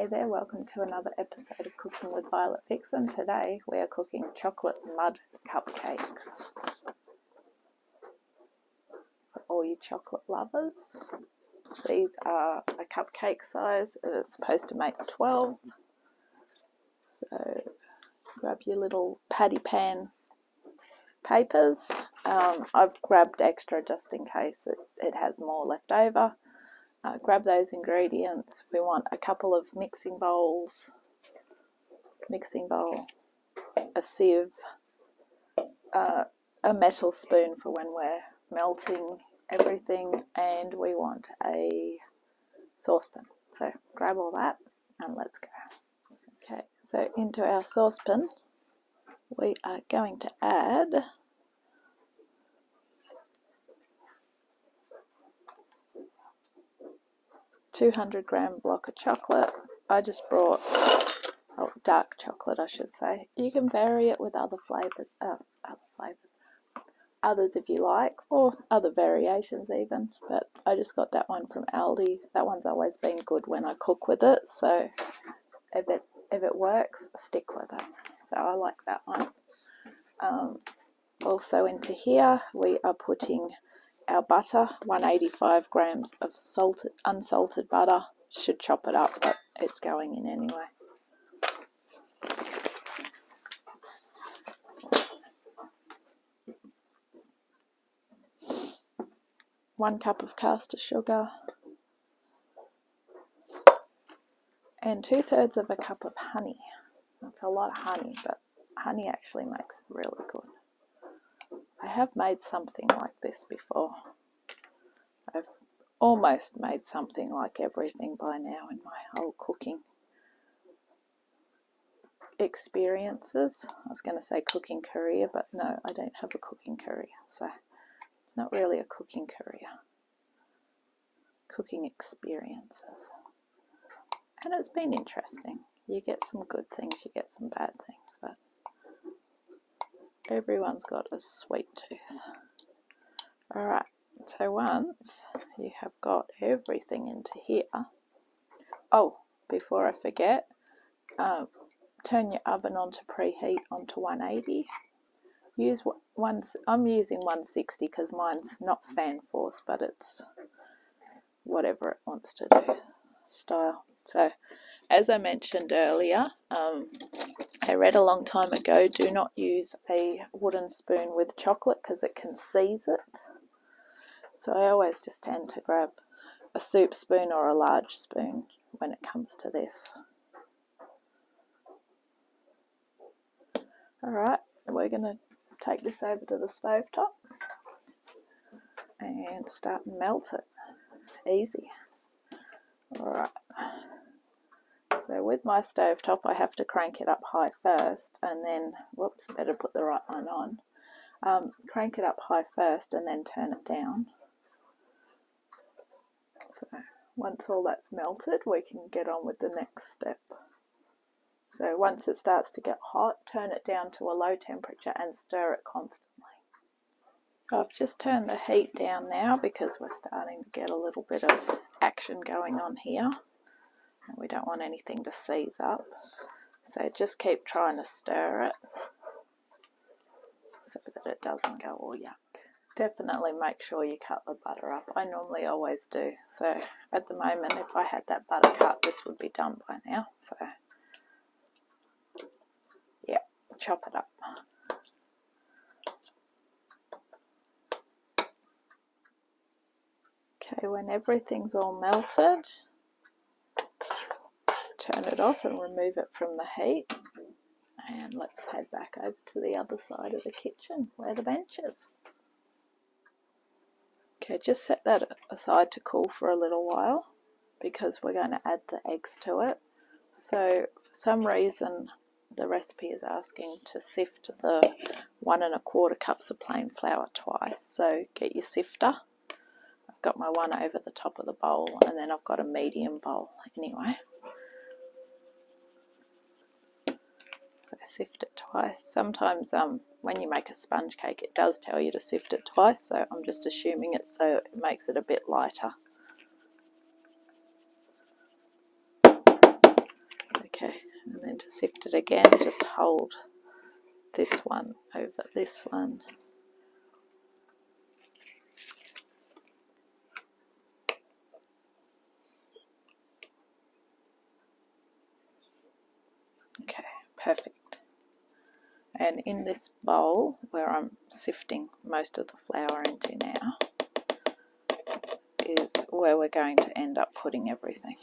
Hey there, welcome to another episode of Cooking with Violet Vixen. Today we are cooking chocolate mud cupcakes for all you chocolate lovers. These are a cupcake size. It's supposed to make 12. So grab your little patty pan papers. I've grabbed extra just in case it has more left over. Grab those ingredients. We want a couple of mixing bowl, a sieve, a metal spoon for when we're melting everything, and we want a saucepan. So grab all that and let's go. Okay, so into our saucepan we are going to add 200-gram block of chocolate. I just brought dark chocolate, I should say. You can vary it with other flavors, others if you like, or other variations even. But I just got that one from Aldi. That one's always been good when I cook with it. So if it works, stick with it. So I like that one. Also into here we are putting our butter, 185 grams of unsalted butter. Should chop it up, but it's going in anyway. One cup of caster sugar and 2/3 of a cup of honey. That's a lot of honey, but honey actually makes it really good. I have made something like this before. I've almost made something like everything by now in my whole cooking experiences. I was going to say cooking career, but no, I don't have a cooking career, so it's not really a cooking career. Cooking experiences. And it's been interesting. You get some good things, you get some bad things, but everyone's got a sweet tooth. Alright, so once you have got everything into here, oh, before I forget, turn your oven on to preheat onto 180. I'm using 160 because mine's not fan force, but it's whatever it wants to do style. So as I mentioned earlier, I read a long time ago, do not use a wooden spoon with chocolate because it can seize it. So I always just tend to grab a soup spoon or a large spoon when it comes to this. Alright, we're going to take this over to the stovetop and start and melt it. Easy. Alright. So with my stovetop I have to crank it up high first and then, whoops, better put the right one on. Crank it up high first and then turn it down. So once all that's melted we can get on with the next step. So once it starts to get hot, turn it down to a low temperature and stir it constantly. I've just turned the heat down now because we're starting to get a little bit of action going on here. And we don't want anything to seize up. So just keep trying to stir it so that it doesn't go all yuck. Definitely make sure you cut the butter up. I normally always do. So at the moment, if I had that butter cut, this would be done by now. So yeah, chop it up. Okay, when everything's all melted, turn it off and remove it from the heat. And let's head back over to the other side of the kitchen where the bench is. Okay, just set that aside to cool for a little while because we're going to add the eggs to it. So for some reason the recipe is asking to sift the 1 1/4 cups of plain flour twice. So get your sifter. I've got my one over the top of the bowl and then I've got a medium bowl anyway. So sift it twice. Sometimes when you make a sponge cake it does tell you to sift it twice, so I'm just assuming it so it makes it a bit lighter. to sift it again, just hold this one over this one. Okay, perfect. And in this bowl where I'm sifting most of the flour into now is where we're going to end up putting everything.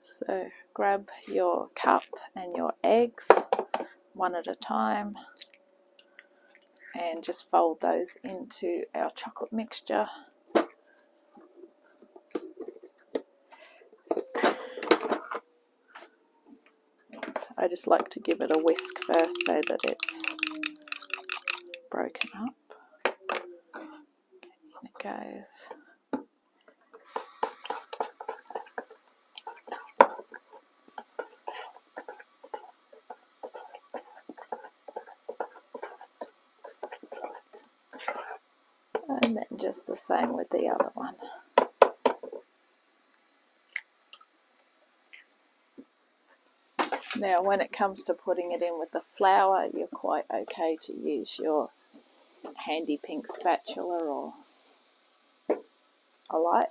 So grab your cup and your eggs one at a time and just fold those into our chocolate mixture. I just like to give it a whisk first so that it's broken up. In it goes. And then just the same with the other one. Now when it comes to putting it in with the flour, you're quite okay to use your handy pink spatula or alike.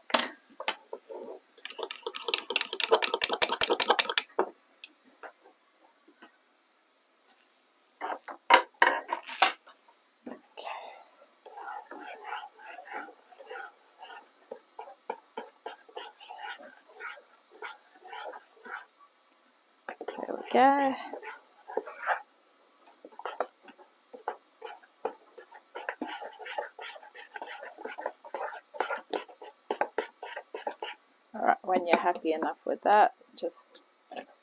There we go. Alright, when you're happy enough with that, just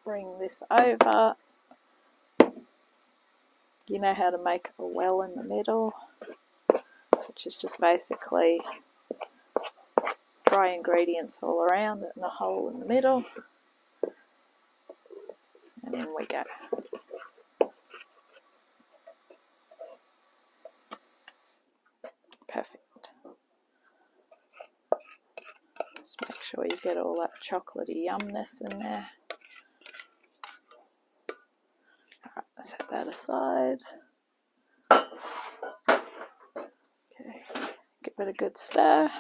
bring this over. You know how to make a well in the middle, which is just basically dry ingredients all around and a hole in the middle. And in we go. Perfect. Just make sure you get all that chocolatey yumness in there. Alright, set that aside. Okay, give it a good stir.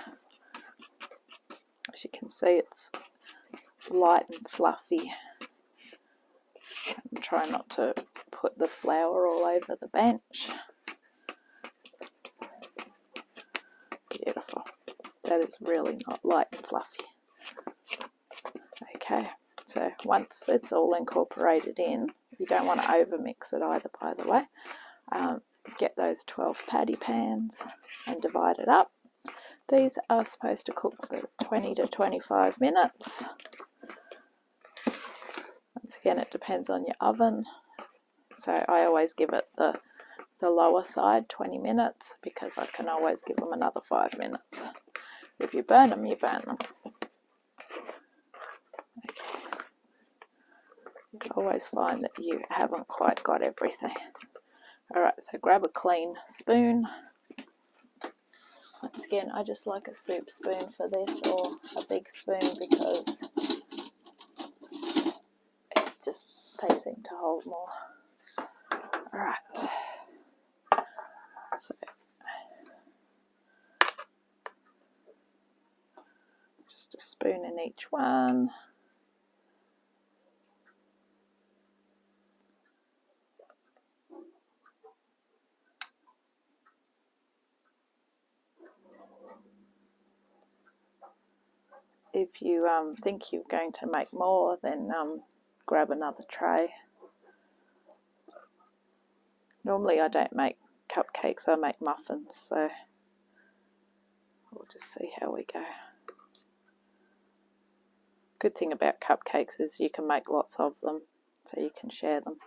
As you can see, it's light and fluffy. And try not to put the flour all over the bench. Beautiful. That is really not light and fluffy. Okay, so once it's all incorporated in, you don't want to over mix it either, by the way. Get those 12 patty pans and divide it up. These are supposed to cook for 20 to 25 minutes. Once again, it depends on your oven. So I always give it the lower side, 20 minutes, because I can always give them another 5 minutes. If you burn them, you burn them. Okay. You always find that you haven't quite got everything. Alright, so grab a clean spoon. Once again, I just like a soup spoon for this, or a big spoon, because it's just, they seem to hold more. Alright. So, just a spoon in each one. If you think you're going to make more, then grab another tray. Normally I don't make cupcakes, I make muffins, so we'll just see how we go. Good thing about cupcakes is you can make lots of them, so you can share them.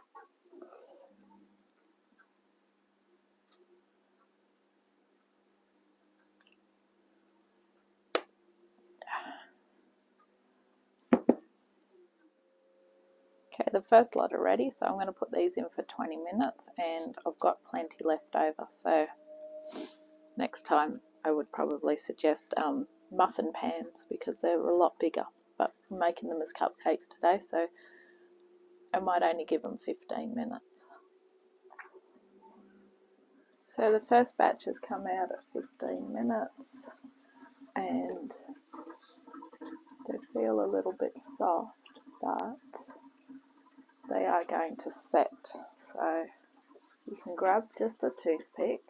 Okay, the first lot are ready, so I'm going to put these in for 20 minutes, and I've got plenty left over, so next time I would probably suggest muffin pans, because they're a lot bigger, but I'm making them as cupcakes today, so I might only give them 15 minutes. So the first batch has come out at 15 minutes and they feel a little bit soft, but they are going to set. So you can grab just a toothpick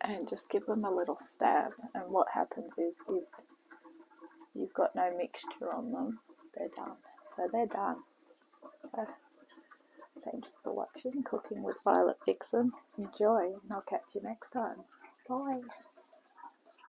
and just give them a little stab, and what happens is if you've got no mixture on them, they're done. So they're done. So thank you for watching Cooking with Violet Vixen. Enjoy, and I'll catch you next time. Bye.